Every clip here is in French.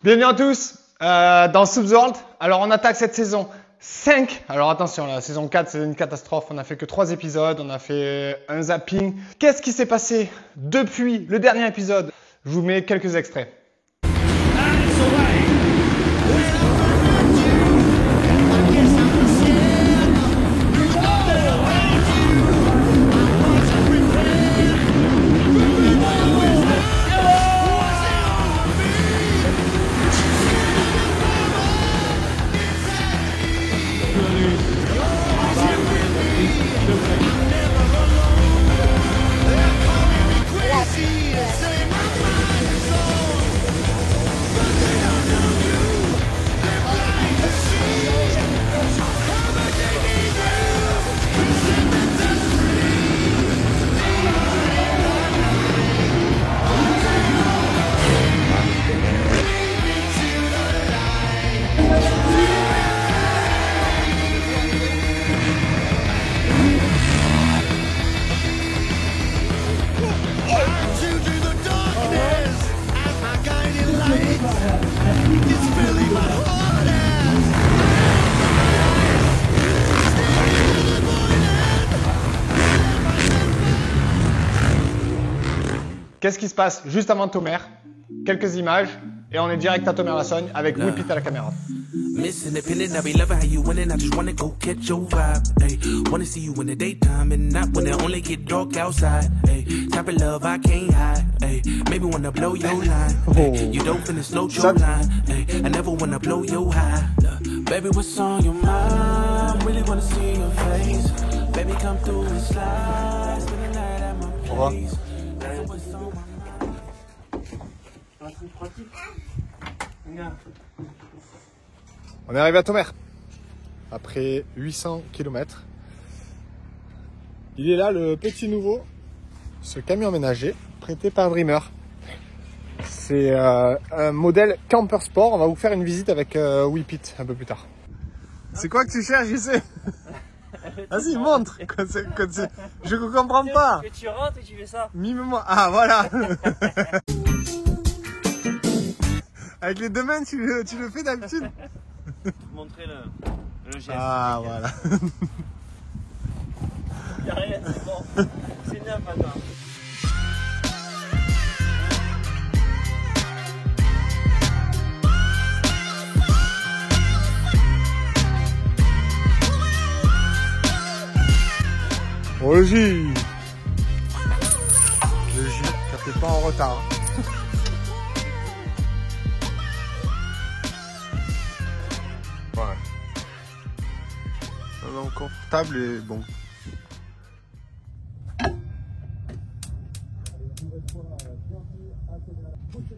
Bienvenue à tous dans Subs World. Alors on attaque cette saison 5. Alors attention, la saison 4 c'est une catastrophe. On a fait que 3 épisodes, on a fait un zapping. Qu'est-ce qui s'est passé depuis le dernier épisode? Je vous mets quelques extraits. Qu'est-ce qui se passe juste avant Tomer? Quelques images et on est direct à Tomer-la-Sogne avec Whip It à la caméra. Miss Independent, I be loving how you winning. I just wanna go catch your vibe. Ay, wanna see you in the daytime and not when it only get dark outside. Ay, type of love I can't hide. Ay, maybe wanna blow your line. Ay, you don't finish slow your line. Ay, I never wanna blow your high. Baby, what's on your mind? Really wanna see your face. Baby, come through and slide. Spend the night at my place. On est arrivé à Tomer après 800 km. Il est là le petit nouveau, ce camion aménagé prêté par Dreamer. C'est un modèle camper sport. On va vous faire une visite avec Whip It un peu plus tard. C'est quoi que tu cherches, je sais? Vas-y, montre. Je ne comprends pas. Que tu rentres et tu fais ça. Mime-moi. Ah, voilà. Avec les deux mains, tu le fais d'habitude. Montrer le geste. Ah, voilà. Y'a rien, c'est bon. C'est neuf maintenant. Oh, le J. Le J, ça fait pas en retard. Ouais. Non, confortable et bon.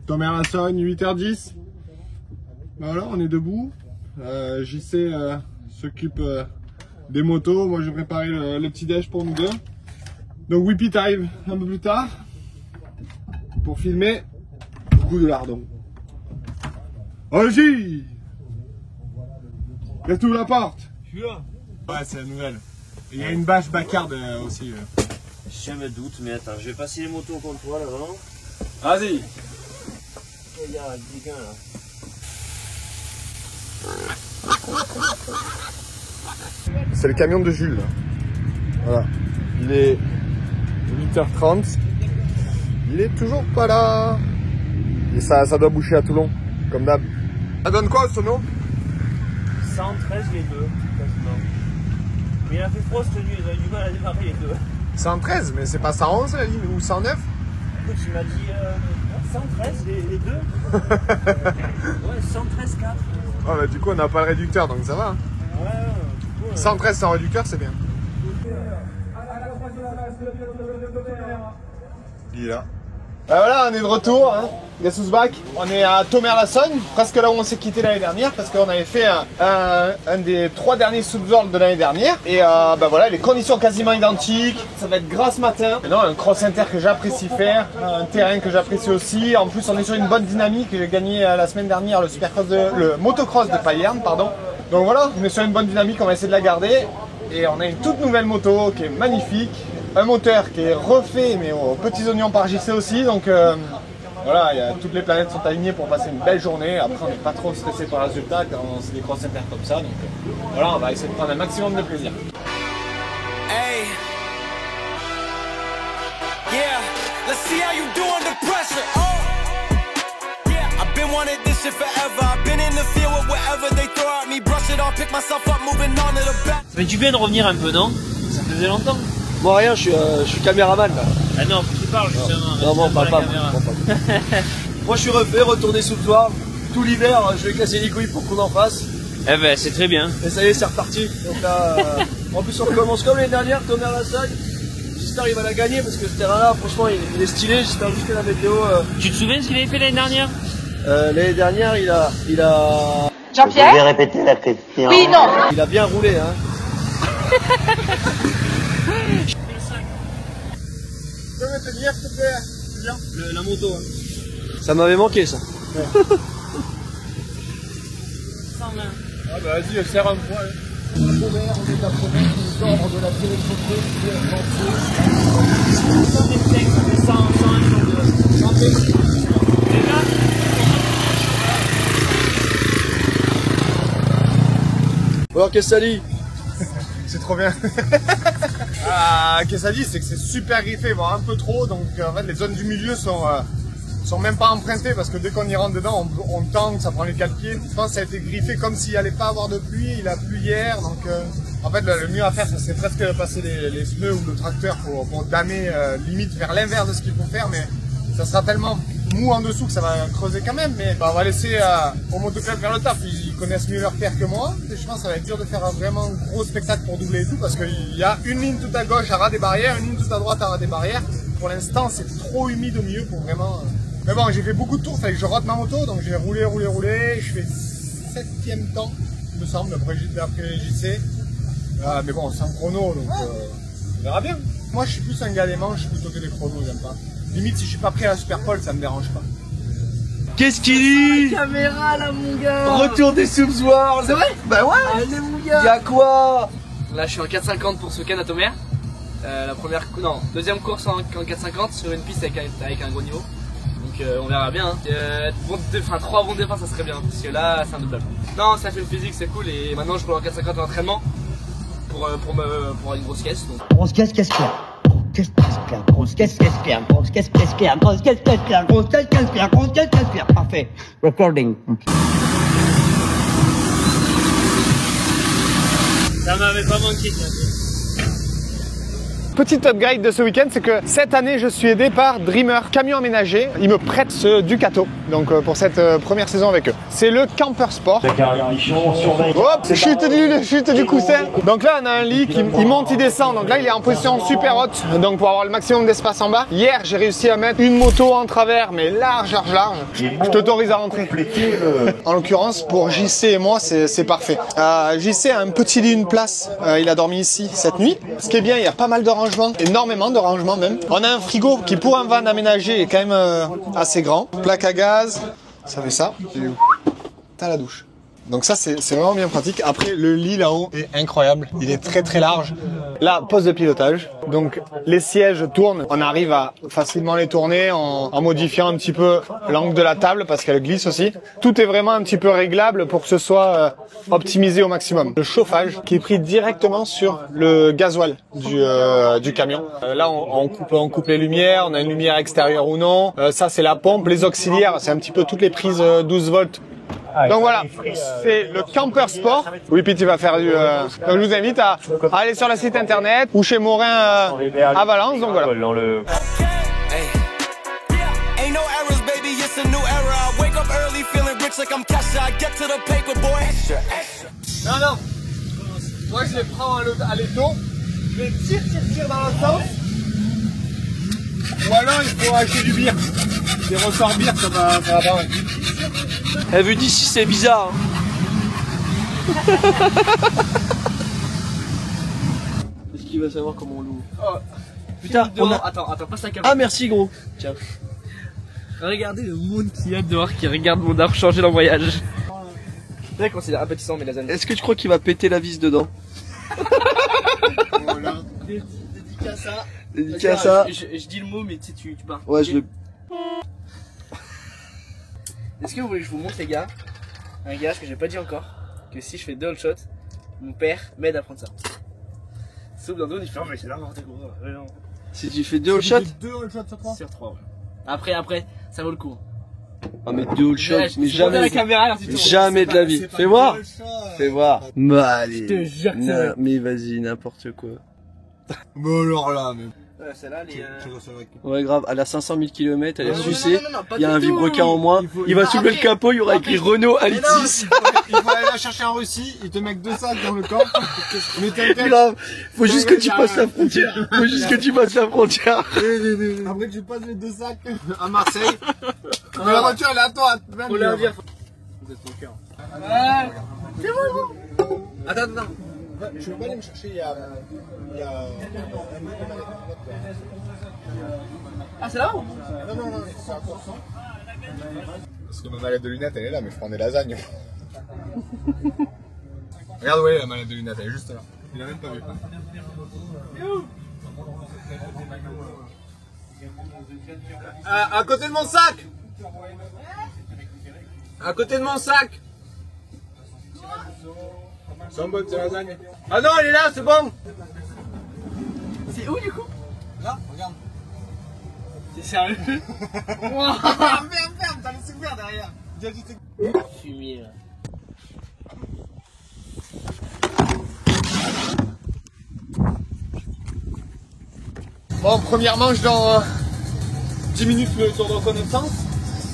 Tomer-la-Sogne, 8h10. Voilà, on est debout. JC s'occupe des motos. Moi, je vais préparer le petit déj pour nous deux. Donc, Whip It arrive un peu plus tard pour filmer le goût de lardon. Oh, J! Laisse tout la porte. Je suis là. Ouais, c'est la nouvelle. Il y a une bâche bacard aussi. Je me doute, mais attends, je vais passer les motos contre toi là-bas. Vas-y. Il y a un petit gain là. C'est le camion de Jules. Voilà. Il est 8h30. Il est toujours pas là. Et ça doit boucher à Toulon, comme d'hab. Ça donne quoi ce nom? 113 les deux, quasiment. Mais il a fait froid cette nuit, ils ont eu du mal à démarrer les deux. 113, mais c'est pas 111 la ligne ou 109? Écoute, tu m'as dit 113 les deux. Ouais, 113 4. Oh, bah, du coup, on n'a pas le réducteur, donc ça va. Hein. Ouais, du coup, 113 sans réducteur, c'est bien. Il est là. Voilà, on est de retour, hein. Guess who's back? On est à Tomer-la-Sogne, presque là où on s'est quitté l'année dernière, parce qu'on avait fait un des 3 derniers Subs World de l'année dernière. Et bah voilà, les conditions quasiment identiques. Ça va être gras ce matin. Et non, un cross inter que j'apprécie faire, un terrain que j'apprécie aussi. En plus, on est sur une bonne dynamique. J'ai gagné la semaine dernière le motocross de Payerne, pardon. Donc voilà, on est sur une bonne dynamique, on va essayer de la garder. Et on a une toute nouvelle moto qui est magnifique. Un moteur qui est refait mais aux petits oignons par JC aussi. Donc voilà, toutes les planètes sont alignées pour passer une belle journée. Après, on n'est pas trop stressé par le résultat quand c'est des grosses inter comme ça. Donc voilà, on va essayer de prendre un maximum de plaisir. Hey. Yeah, let's see how you do under pressure. Oh. Yeah, I've been wanting this shit forever. I've been in the field with whatever they throw at me. Brush it off, pick myself up, moving on to the back. Mais tu viens de revenir un peu, non? Ça faisait longtemps. Moi rien, je suis caméraman là. Ah non, faut que tu parles justement. Non, on parle pas. Moi je suis refait, retourné sous le toit. Tout l'hiver, je vais casser les couilles pour qu'on en fasse. Eh ben c'est très bien. Et ça y est, c'est reparti. Donc là, en plus on recommence comme l'année dernière, Thomer-Lassagne. J'espère qu'il va la gagner parce que ce terrain-là, franchement, il est stylé. J'espère juste que la météo. Tu te souviens ce qu'il avait fait l'année dernière? L'année dernière, il a. Jean-Pierre? Vous pouvez répéter la question? Oui, non. Il a bien roulé, hein. Tu peux me tenir, s'il te plaît? La moto, hein. Ça m'avait manqué, ça. Ouais. Ah bah vas-y, serre un point. On est de la province, nous ordres de la téléphone, alors qu'est-ce que ça dit? C'est trop bien. Qu'est-ce que ça dit? C'est que c'est super griffé, voire un peu trop. Donc en fait, les zones du milieu sont même pas empruntées parce que dès qu'on y rentre dedans, on tangue, ça prend les 4 pieds. Je pense que ça a été griffé comme s'il allait pas avoir de pluie. Il a plu hier, donc en fait le mieux à faire, c'est presque passer les pneus ou le tracteur pour damer limite vers l'inverse de ce qu'il faut faire, mais ça sera tellement mou en dessous que ça va creuser quand même. Mais on va laisser au motoclub faire le taf. Ils connaissent mieux leur terre que moi. Et je pense que ça va être dur de faire un vraiment gros spectacle pour doubler et tout, parce qu'il y a une ligne tout à gauche à ras des barrières, une ligne tout à droite à ras des barrières. Pour l'instant, c'est trop humide au milieu pour vraiment. Mais bon, j'ai fait beaucoup de tours, fallait que je rote ma moto, donc j'ai roulé. Je fais 7e temps, il me semble, d'après JC. Mais bon, c'est un chrono, donc on verra bien. Moi, je suis plus un gars des manches plutôt que des chronos, j'aime pas. Limite, si je suis pas prêt à la Superpole, ça me dérange pas. Qu'est-ce qu'il dit? Caméra là, mon gars. Retour des Subsworld. C'est vrai? Bah ouais. Allez, mon gars. Y'a quoi? Là je suis en 4,50 pour Souken à Thomer. Deuxième course en 4,50 sur une piste avec un gros niveau. Donc on verra bien. Hein. 3 bons départs ça serait bien parce que là c'est un double. Non, ça fait le physique, c'est cool et maintenant je roule en 4,50 en entraînement pour une grosse caisse. Donc. Grosse caisse, parfait. Recording. Ça m'avait pas manqué ça. Petite upgrade de ce week-end, c'est que cette année, je suis aidé par Dreamer Camion Aménagé. Ils me prêtent ce Ducato, donc pour cette première saison avec eux. C'est le Camper Sport. Hop, chute du coussin. Donc là, on a un lit qui il monte, il descend. Donc là, il est en position super haute, donc pour avoir le maximum d'espace en bas. Hier, j'ai réussi à mettre une moto en travers, mais large. Je t'autorise à rentrer. En l'occurrence, pour JC et moi, c'est parfait. JC a un petit lit, une place. Il a dormi ici cette nuit. Ce qui est bien, il y a pas mal de rangements, énormément de rangements même. On a un frigo qui pour un van aménagé est quand même assez grand. Plaque à gaz, ça fait ça. T'as la douche. Donc ça c'est vraiment bien pratique. Après le lit là-haut est incroyable, il est très large. Là, poste de pilotage, donc les sièges tournent, on arrive à facilement les tourner en modifiant un petit peu l'angle de la table parce qu'elle glisse aussi. Tout est vraiment un petit peu réglable pour que ce soit optimisé au maximum. Le chauffage qui est pris directement sur le gasoil du camion. Là on coupe les lumières, on a une lumière extérieure ou non. Ça c'est la pompe, les auxiliaires, c'est un petit peu toutes les prises 12 volts. Donc voilà, c'est le Camper Sport. Oui, puis tu vas faire du... Donc je vous invite à aller sur le site internet ou chez Morin à Valence. Donc voilà. Non, Moi je les prends à l'étau. Je les tire dans l'autre sens. Ou alors il faut acheter du bière. Des ressorts bière, ça va pas. Elle vu d'ici, c'est bizarre. Est-ce qu'il va savoir comment on l'ouvre? Oh. Putain, on a... Attends, passe la caméra. Ah merci gros. Tiens. Regardez le monde qu'il y a dehors qui regarde mon arbre changer l'embrayage. C'est vrai qu'on c'est appétissant mais lasagne. Est-ce que tu crois qu'il va péter la vis dedans? Voilà. Dédicace à ça. Dédicace à ça. Je dis le mot mais tu sais tu pars. Ouais, je le... Est-ce que vous voulez que je vous montre, les gars, un gage que j'ai pas dit encore, que si je fais 2 all shots, mon père m'aide à prendre ça. Sauf dans deux, il fait oh mais c'est n'importe quoi. Si tu fais 2 all shots? 2 all shots sur 3 sur 3, ouais. Après, ça vaut le coup. Ah mais 2 all shots, mais jamais. La caméra, alors, si Jamais de la vie. Fais voir. Fais voir. Bah allez. Je te jure que c'est vrai. Mais vas-y, n'importe quoi. Bah alors là, mais. Celle-là, Ouais, grave, elle a 500 000 km, elle est non, sucée. non, pas Il y a du un tout. vibroquin en moins. Il va soulever le capot, il y aura écrit Renault Altis. Il faut aller la chercher en Russie, il te met que 2 sacs dans le corps. Mais t'inquiète. Grave, faut juste que tu passes la frontière. Faut juste que tu passes la frontière. Après tu passes les 2 sacs à Marseille. Mais la voiture elle est à toi. Faut leur dire. Vous êtes mon cœur. C'est bon. Attends. Je veux pas aller me chercher, il y a... Ah, c'est là où? Non, c'est à course. Parce que ma mallette de lunettes elle est là, mais je prends des lasagnes. Regarde, ouais, la mallette de lunettes elle est juste là. Il a même pas vu. À côté de mon sac! À côté de mon sac! C'est en bonne, c'est lasagne. Ah non, elle est là, c'est bon! C'est où du coup? Là, regarde. T'es sérieux? Ferme, t'as laissé ouvert derrière. Fumier là. Bon, première manche dans 10 minutes le tour de reconnaissance.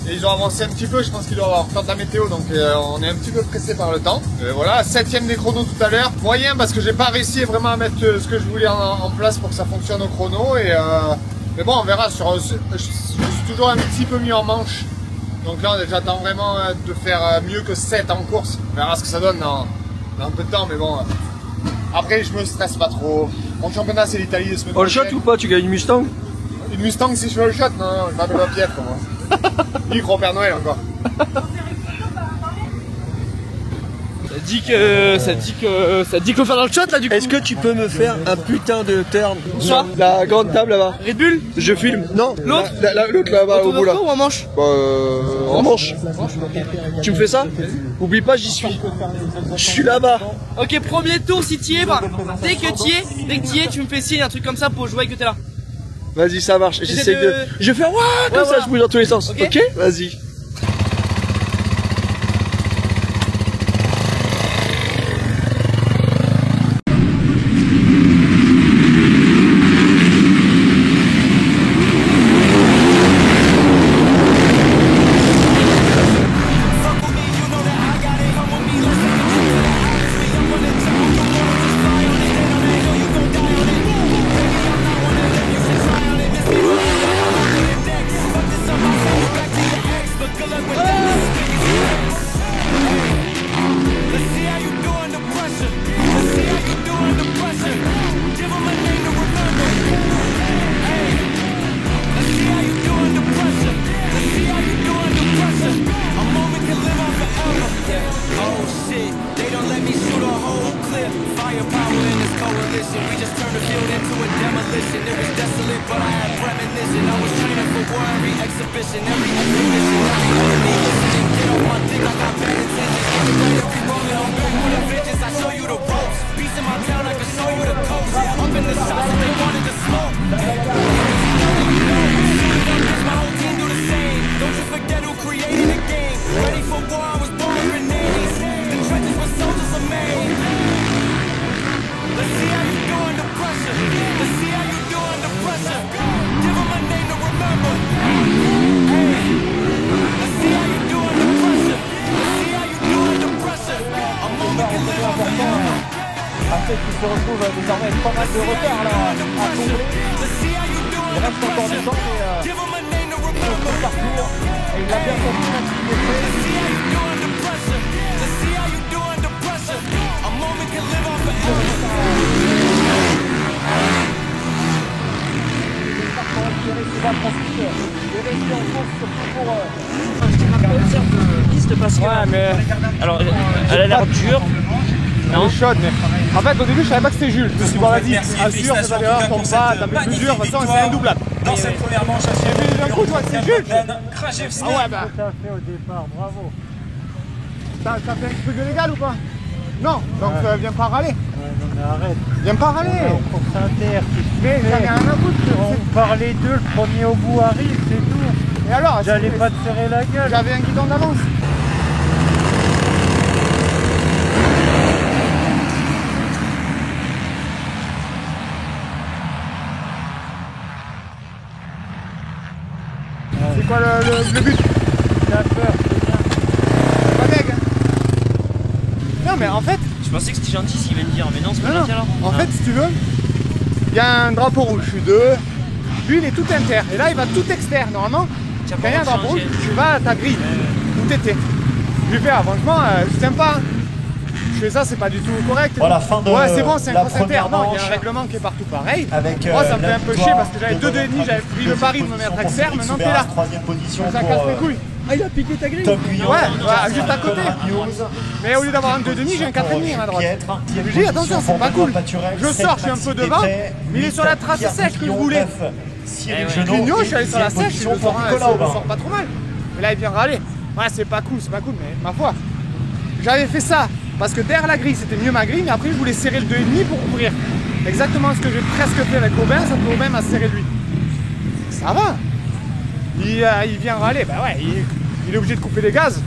Et ils ont avancé un petit peu, je pense qu'il doit avoir peur de la météo, donc on est un petit peu pressé par le temps. Voilà, 7ème des chronos tout à l'heure. Moyen parce que j'ai pas réussi vraiment à mettre ce que je voulais en place pour que ça fonctionne au chrono. Mais bon, on verra. Je suis toujours un petit peu mieux en manche. Donc là, j'attends vraiment de faire mieux que 7 en course. On verra ce que ça donne dans un peu de temps, mais bon. Après, je me stresse pas trop. Mon championnat, c'est l'Italie de semaine All shot prochaine. ou pas? Tu gagnes une Mustang? Une Mustang si je fais le shot? Non, je m'appelle pas Pierre pour moi. Ni gros Père Noël encore. Ça dit qu'il faut faire dans le shot là du coup. Est-ce que tu peux me faire un putain de turn Sur la grande table là-bas? Red Bull? Je filme. Non, L'autre? L'autre là-bas au bout là. Ou en manche? En manche. Tu me fais ça? Oublie pas, j'y suis. Je suis là-bas. Ok, premier tour si t'y es, dès que t'y es, tu me fais signe, un truc comme ça pour jouer que t'es là. Vas-y, ça marche. J'essaie de. Je vais faire ouah comme ça, voilà. je bouge dans tous les sens. Ok. Ok, vas-y. Qui se retrouve désormais avec pas mal de retard là, à combler. Il reste encore du temps, mais il est au parcours et il l'a bien compris là ce qu'il est fait. Ouais, mais alors elle a l'air dure. Elle est chaude, mais en fait au début je savais pas que c'était Jules. Je me suis dit, bon vas-y, assure, fais pas d'erreur, tombe pas, t'as fait plus dur, de toute façon c'est indoublable. Dans cette première manche, J'ai vu d'un coup, toi, c'est Jules. Krajewski. Ah ouais, bah. Tout à fait au départ, bravo. T'as fait un petit peu de légal ou pas? Non, donc viens pas râler. Ouais, non mais arrête. Viens pas râler. On est en course inter, Mais j'en ai rien à foutre. on parlait d'eux, le premier au bout arrive, c'est tout. Et alors? J'allais pas te serrer la gueule. J'avais un guidon d'avance. C'est quoi le but? T'as peur, c'est bien. Pas deg. Non mais en fait, Je pensais que c'était gentil s'il venait me dire, mais non, c'est pas gentil alors. en fait si tu veux, il y a un drapeau rouge, je suis deux. Lui il est tout inter, et là il va tout externe. Normalement, quand il y a un drapeau rouge, tu vas à ta grille, où t'étais. Je lui fais, franchement, c'est sympa. Je fais ça, c'est pas du tout correct. Voilà, fin de ouais, c'est bon, c'est un la cross inter. première Non, il y a un manche. règlement qui est partout pareil. Avec, Moi, ça me fait la un peu victoire chier parce que j'avais de 2 2,5, j'avais pris le pari de me mettre externe, maintenant t'es là. Troisième position Ça pour casse les couilles. Ah, il a piqué ta grille. Tom Guyon. Ouais, juste à côté. Mais au lieu d'avoir un 2,5, j'ai un 4,5 à droite. Je dis attention, c'est pas cool. Je sors, je suis un peu devant, mais il est sur la trace sèche que je voulais. Guignot, je suis allé sur la sèche, je le sors pas trop mal. Mais là, il vient râler. Ouais, c'est pas cool, mais ma foi. J'avais fait ça parce que derrière la grille, c'était mieux ma grille, mais après, je voulais serrer le 2,5 pour ouvrir. Exactement ce que j'ai presque fait avec Aubin, sauf que Aubin m'a serré lui. Ça va. Il vient râler, bah ouais, il est obligé de couper les gaz.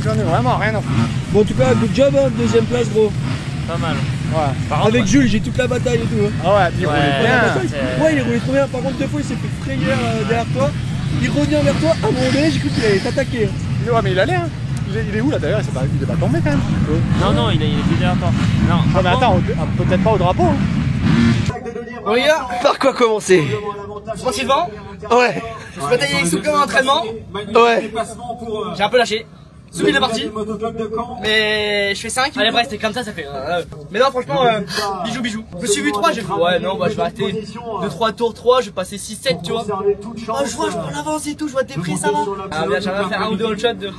J'en ai vraiment rien à foutre. Bon, en tout cas, good job, hein, deuxième place, gros. Pas mal. Ouais. Avec Jules, j'ai toute la bataille et tout. Hein. Ah ouais, puis il roulait bien. Ouais, il roulait trop bien. Par contre, deux fois, il s'est fait frayeur derrière toi. Il revient vers toi. À un moment donné, j'ai cru qu'il allait t'attaquer. Ouais, mais il allait, hein. Il est où là d'ailleurs? Il est pas tombé quand même. Non, il est derrière toi. Non, mais attends, peut-être pas au drapeau. Hein. Regarde, par quoi commencer? Tranquillement. Ouais. Je me bataillais avec Soup comme un entraînement. Ouais. J'ai un peu lâché. Soup il est parti. Mais je fais 5. Allez, bref, c'était comme ça fait. Mais non, franchement, bijou. Je me suis vu 3, j'ai fait. Ouais, non, bah je vais arrêter 2-3 tours, 3, je vais passer 6-7, tu vois. Oh, je vois l'avance et tout, je vois tes prix, ça va. Ah, bien, j'arrive à faire 1 ou 2 all shots de.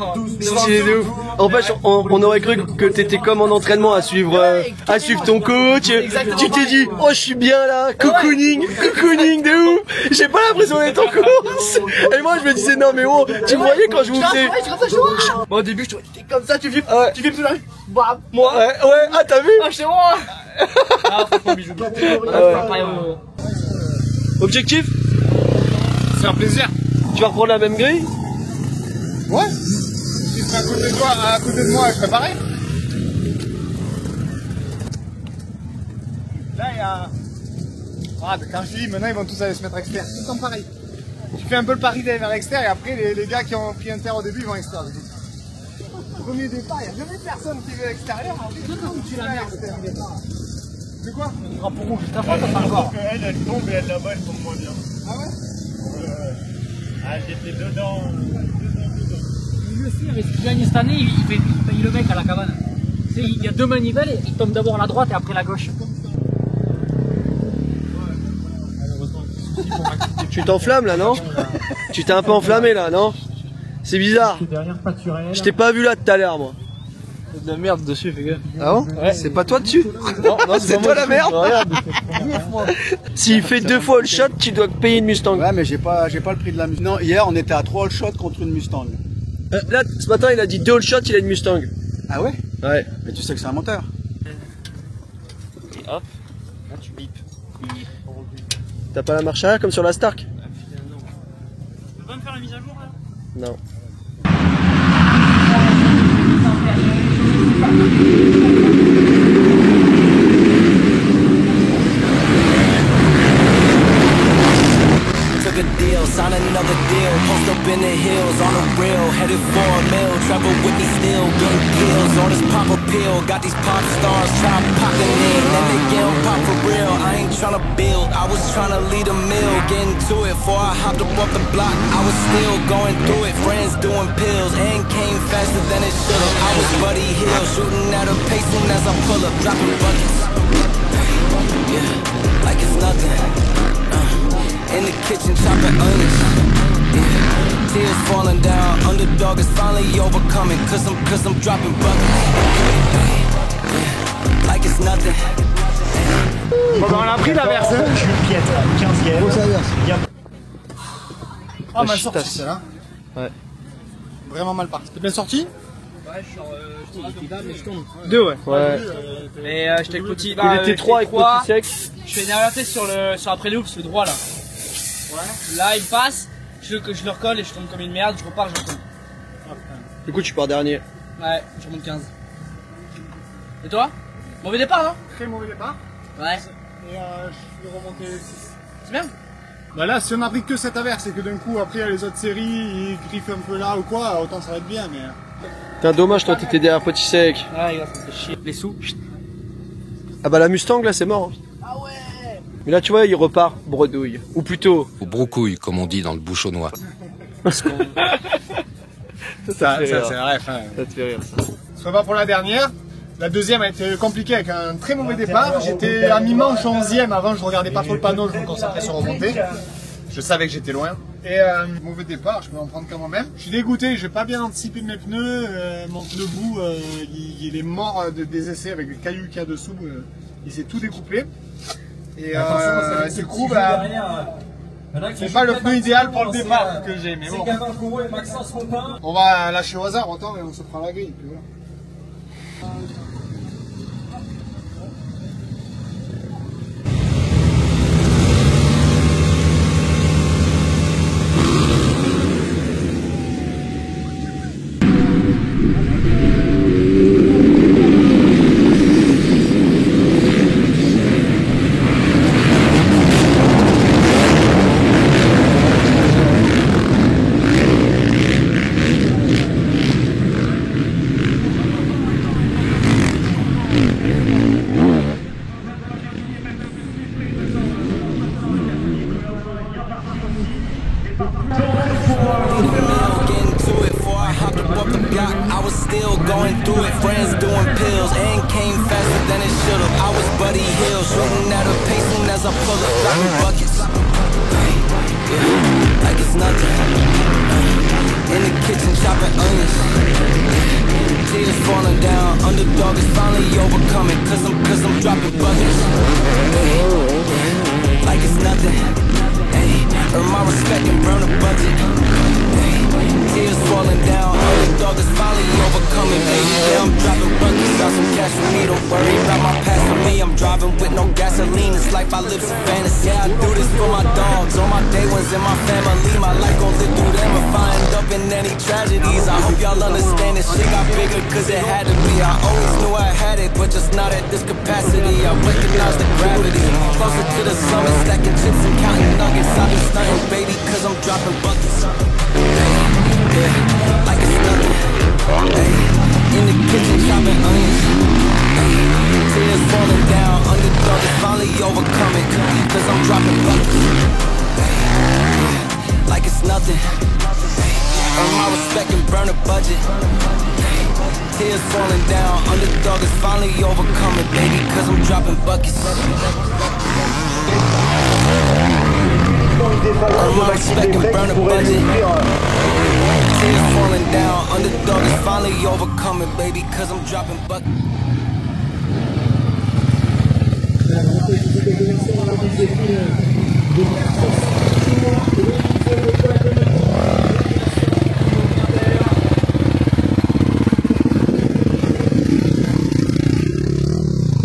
C'est de ouf. En fait, on aurait cru que t'étais comme en entraînement à suivre ton coach. Tu t'es dit, oh, je suis bien là, cocooning de ouf. J'ai pas l'impression d'être en course. Et moi, je me disais, non, mais oh, tu me voyais quand je vous faisais. Au début, je te vois, t'es comme ça, tu filmes tout là. Bam, moi. Ouais, ah, t'as vu? Ah, je sais moi. Ah, franchement, bijou. Objectif? C'est un plaisir. Tu vas reprendre la même grille? Ouais. Si tu serais à côté de moi, je ferais pareil. Là, il y a. Ah, quand je dis maintenant, ils vont tous aller se mettre externe. Tout le temps pareil. Tu fais un peu le pari d'aller vers l'extérieur et après, les gars qui ont pris inter au début, ils vont extérieur. Premier départ, il n'y a jamais personne qui veut l'extérieur. Tu la merde. C'est quoi? Le drapeau rouge, t'as pas encore. Elle tombe et elle là-bas, elle tombe moins bien. Ah ouais? Ah, j'étais dedans. Lui aussi, avec ce qu'il gagne cette année, il paye le mec à la cabane. Tu sais, il y a 2 manivelles et il tombe d'abord à la droite et après à la gauche. Tu t'enflammes là, non? Tu t'es un peu enflammé là, non? C'est bizarre. Je t'ai pas vu là tout à l'heure, moi. Il y a de la merde dessus, fais gaffe. Ah bon? Ouais. C'est pas toi dessus? Non, c'est toi la merde? S'il fait 2 fois all shot, tu dois payer une Mustang. Ouais, mais j'ai pas le prix de la Mustang. Non, hier on était à 3 all shots contre une Mustang. Là, ce matin, il a dit 2 all shots, il a une Mustang. Ah ouais? Ouais. Mais tu sais que c'est un moteur. Et hop, là tu bipes. T'as pas la marche arrière comme sur la Stark? Tu peux pas me faire la mise à jour là? Non. Took a deal, sign another deal. Post up in the hills on the real, headed for a mill. Travel with me still, getting pills on this pop pill. Got these pop stars try popping in, and they get on pop for real. I ain't tryna build, I was tryna lead a mill. Getting to it before I hopped up off the block. I was still going through it, friends doing pills, and came faster than it should've. I was Buddy Hill, shooting at a pace soon as I pull up, dropping buckets. Yeah, like it's nothing. In the kitchen chopping onions. Yeah. Tears falling down. Underdog is finally overcoming. Cause I'm dropping buckets. Like it's nothing. Bon bah on a pris l'averse. Jules Piette, 15e. Ah, mal sorti celle-là. Ouais. Vraiment mal parti. C'est bien sorti? Ouais, je tourne. Deux, ouais. Ouais. Mais j'étais avec petit. Il était 3 avec petit sec. Je fais une orientée sur la préloupe, le droit là. Ouais. Là il passe, je le recolle et je tombe comme une merde, je repars, je retombe. Du coup, tu pars dernier. Ouais, je remonte 15. Et toi? Mauvais départ, non? Très mauvais départ. Ouais. Et je vais remonter 6. C'est bien? Bah là, si on n'a pris que cette averse et que d'un coup, après, les autres séries, ils griffent un peu là ou quoi, autant ça va être bien, mais... Putain, dommage, toi, t'étais derrière petit sec. Ouais, gars, ça me fait chier. Les sous. Ah bah la Mustang, là, c'est mort. Ah ouais. Mais là, tu vois, il repart bredouille. Ou plutôt... Ou broucouille, comme on dit dans le bouchonnois. Ça c'est un rêve, hein. Ça te fait rire, ça. Ce sera pas pour la dernière. La deuxième a été compliquée avec un très mauvais départ. J'étais à mi-manche 11e. Avant, je regardais pas trop le panneau, je me concentrais sur remonter. Je savais que j'étais loin. Et mauvais départ, je peux en prendre qu'à moi-même. Je suis dégoûté, j'ai pas bien anticipé mes pneus. Mon pneu bout, il est mort des essais avec les cailloux qu'il y a dessous. Il s'est tout découpé. Et du coup, bah, c'est pas le pneu idéal pour le départ que j'ai. Mais bon, on va lâcher au hasard autant et on se prend la grille. Puis voilà.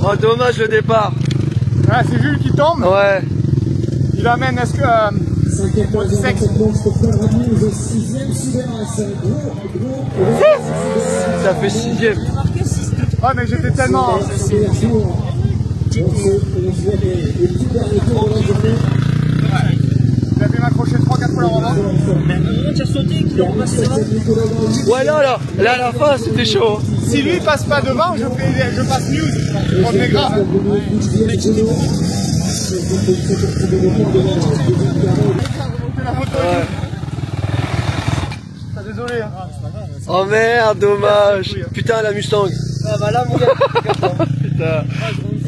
Oh, dommage le départ. Ouais, c'est Jules qui tombe. Ouais. Il amène est-ce que sexe. Ça fait 6e. Ouais, mais j'étais tellement. Il a fait m'accrocher 3-4 fois la revanche. Ouais, là, à la fin, c'était chaud. Si lui passe pas devant, je passe news. Je prends mes gras. Ouais. Désolé. Hein. Oh merde, dommage. Putain, la Mustang. Ah bah là, mon gars. Putain.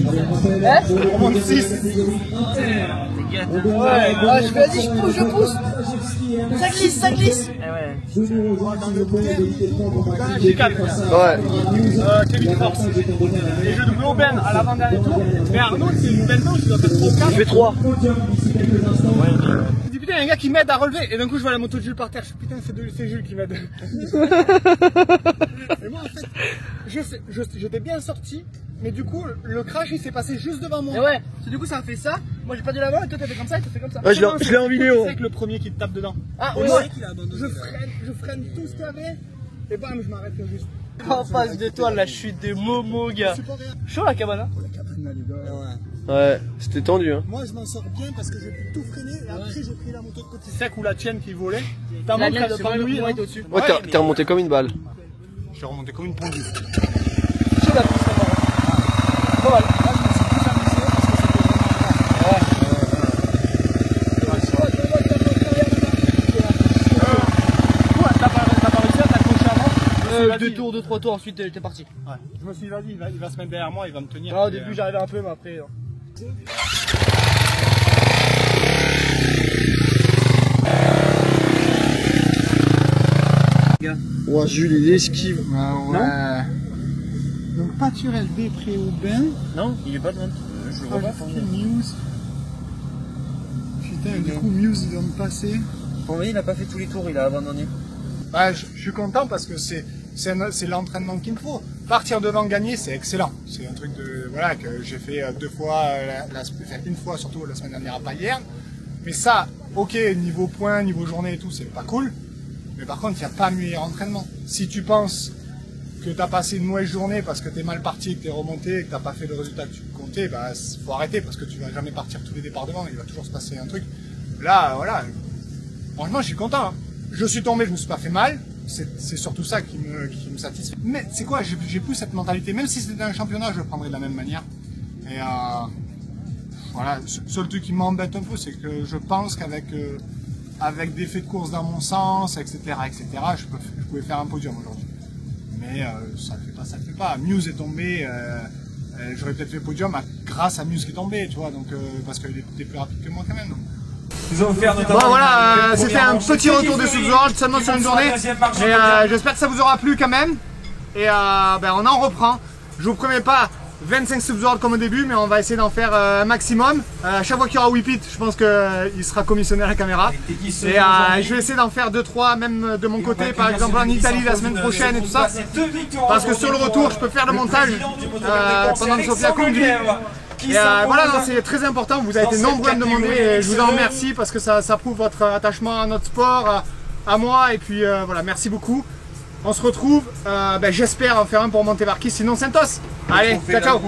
On remonte 6. Ouais, ah, je vas-y, je pousse. Ça glisse. Eh ouais. J'ai 4. Ouais. Kevin Force. Et je double Aubaine à l'avant-dernier tour. Mais Arnaud, c'est une belle manche, il doit faire 3 ou 4. Il fait 3. Je dis putain, il y a un gars qui m'aide à relever. Et d'un coup, je vois la moto de Jules par terre. Je dis putain, c'est Jules qui m'aide. Et moi, en fait, j'étais bien sorti. Mais du coup, le crash il s'est passé juste devant moi. Et ouais, du coup ça a fait ça. Moi j'ai perdu la main et toi t'as fait comme ça et t'as fait comme ça. Ouais, je l'ai en vidéo. C'est que le premier qui te tape dedans. Ah ouais, ouais. Je freine tout ce qu'il y avait. Et bam, je m'arrête juste. En face de toi, la chute de Momo, gars. Chaud la cabane, hein? La cabane, les gars. Ouais, c'était tendu, hein. Moi je m'en sors bien parce que j'ai pu tout freiner et après j'ai pris la moto de côté sec ou la tienne qui volait. Ta La montre mienne, elle prend lui, était au-dessus. Ouais, t'es remonté comme une balle. Je suis remonté comme une pendule. Chaud la piste, pas mal. Là, je me suis plus amusé parce que c'était vraiment ouais. T'as pas réussi à t'accrocher avant? 2 tours, 2-3 tours, ensuite t'es parti. Ouais. Je me suis dit, vas-y, il va se mettre derrière moi, il va me tenir. Ah, au début j'arrivais un peu, mais après. Ouais, Jules, il esquive. Ah ouais. Donc Pâturel B Pré-Aubin. Non, il est pas dedans. Je le vois pas. Muse. Putain, du coup Muse il doit me passer. Pour moi, il a pas fait tous les tours, il a abandonné. Ouais, je suis content parce que c'est l'entraînement qu'il me faut. Partir devant gagner, c'est excellent. C'est un truc de voilà que j'ai fait 2 fois, une fois surtout la semaine dernière à Payerne. Mais ça, ok, niveau points, niveau journée et tout, c'est pas cool. Mais par contre, il n'y a pas meilleur entraînement. Si tu penses que tu as passé une mauvaise journée parce que tu es mal parti, que tu es remonté, que tu n'as pas fait le résultat que tu comptais, bah faut arrêter parce que tu vas jamais partir tous les départs devant, il va toujours se passer un truc. Là, voilà, franchement, je suis content. Hein. Je suis tombé, je me suis pas fait mal. C'est surtout ça qui me satisfait. Mais c'est quoi, j'ai plus cette mentalité. Même si c'était un championnat, je le prendrais de la même manière. Et voilà, le seul truc qui m'embête un peu, c'est que je pense qu'avec avec des faits de course dans mon sens, etc., je pouvais faire un podium aujourd'hui. Mais ça le fait pas. Muse est tombé, j'aurais peut-être fait podium grâce à Muse qui est tombé, tu vois, donc parce qu'il était plus rapide que moi quand même. Donc. Bon voilà, c'était un petit retour de Subzorge seulement sur une journée, mais j'espère que ça vous aura plu quand même. Et on en reprend. Je vous promets pas 25 Subzorge comme au début, mais on va essayer d'en faire un maximum. À chaque fois qu'il y aura Whip It, je pense qu'il sera commissionné à la caméra. Et je vais essayer d'en faire 2-3 même de mon côté, par exemple en Italie la semaine prochaine et tout ça. Parce que sur le retour, je peux faire le montage pendant que Sophia conduit. Et voilà, c'est très important, vous avez été nombreux à me demander et je vous en remercie parce que ça prouve votre attachement à notre sport, à moi, et puis voilà, merci beaucoup. On se retrouve, j'espère en faire un pour Montevarchi, sinon Santos. Allez, ciao ciao.